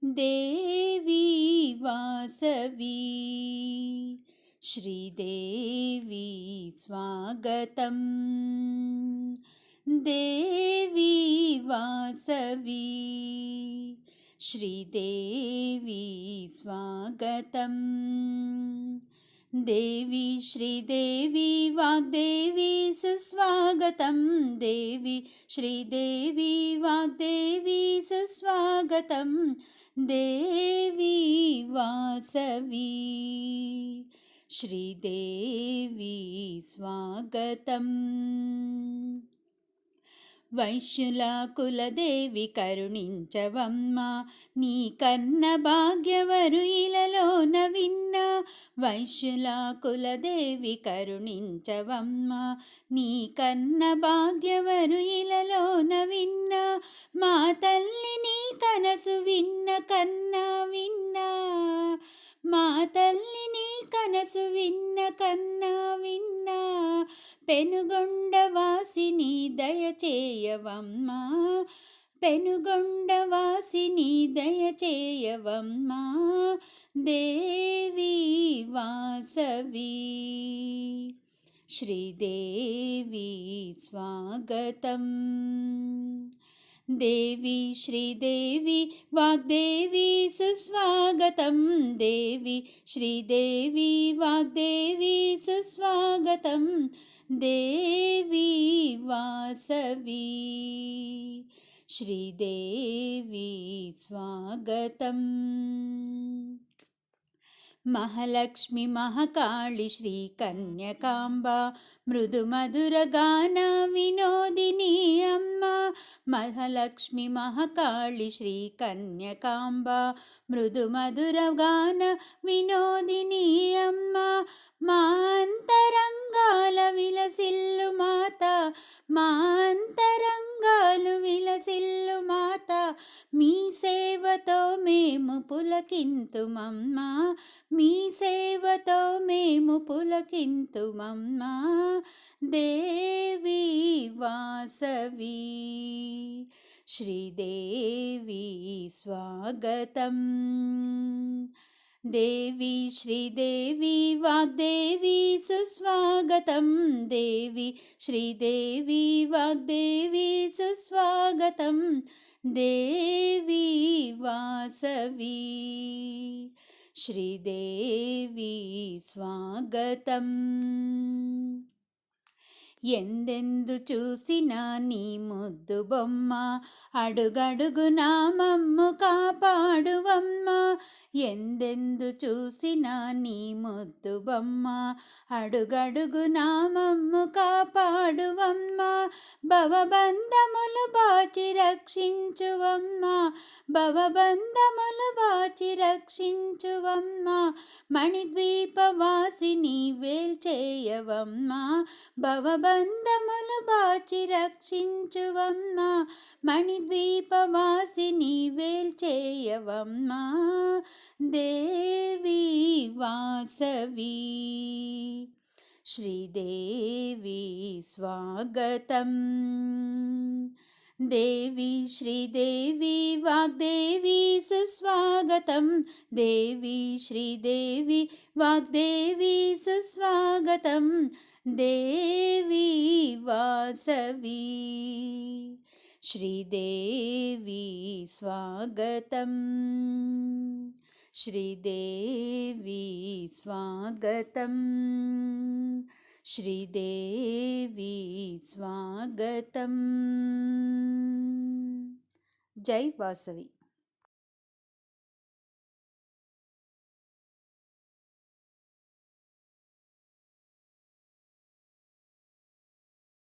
देवी वासवी श्रीदेवी स्वागतम्। देवी वासवी श्रीदेवी स्वागतम्। देवी श्रीदेवी वाग्देवी सुस्वागतं। देवी श्रीदेवी वाग्देवी सुस्वागतं। देवी वासवी श्रीदेवी स्वागतम्। వైశ్యుల కులదేవి కరుణించవమ్మా, నీ కన్న భాగ్యవరు ఇలలోన విన్న. వైశ్యుల కులదేవి కరుణించవమ్మా, నీ కన్న భాగ్యవరు ఇలలోన విన్న. మా తల్లి నీ కనసు విన్న కన్నా విన్నా, మా తల్లి నీ కనసు విన్న కన్నా విన్నా. పెనుగొండవాసిని దయచేయవమ్మా, పెనుగొండవాసిని దయచేయవమ్మా. దేవి వాసవి శ్రీదేవి స్వాగతం। देवी श्रीदेवी वाग्देवी सुस्वागतं। देवी श्रीदेवी वाग्देवी सुस्वागतं। देवी वासवी श्रीदेवी स्वागतम्। महालक्ष्मी महाकाली श्री कन्यकांबा, मृदुमधुर गान विनोदिनी अम्मा। महालक्ष्मी महाकाली श्री कन्यकांबा, मृदुमधुर गान विनोदिनी अम्मा। మా అంతరంగాల విలసిల్లు మాత, మా అంతరంగాలు విలసిల్లు మాత. మీ సేవతో మేము పులకింతుమమ్మా, మీ సేవతో మేము పులకింతుమమ్మా. దేవి వాసవి శ్రీదేవి స్వాగతం। देवी श्रीदेवी वाग्देवी सुस्वागतं। देवी श्रीदेवी वाग्देवी सुस्वागतं। देवी वासवी श्रीदेवी स्वागतम्। ఎందెందు చూసినా నీ ముద్దు బొమ్మ, అడుగడుగునా మమ్ము కాపాడువమ్మా. ఎందెందు చూసినా నీ ముద్దు బొమ్మ, అడుగడుగునా మమ్ము కాపాడువమ్మా. భవబంధములు బాచి రక్షించువమ్మా, భవబంధములు బాచి రక్షించువమ్మా. మణిద్వీపవాసిని వేల్చేయవమ్మా, భవబంధములు బాచి రక్షించువమ్మా. మణిద్వీపవాసిని వేల్చేయవమ్మా. దేవి వాసవి శ్రీదేవి స్వాగతం। देवी श्रीदेवी वाग्देवी सुस्वागतं। देवी श्रीदेवी वाग्देवी सुस्वागतं। देवी वासवी श्रीदेवी स्वागतम्। श्रीदेवी स्वागतम्। श्रीदेवी स्वागतम्। जय वासवी।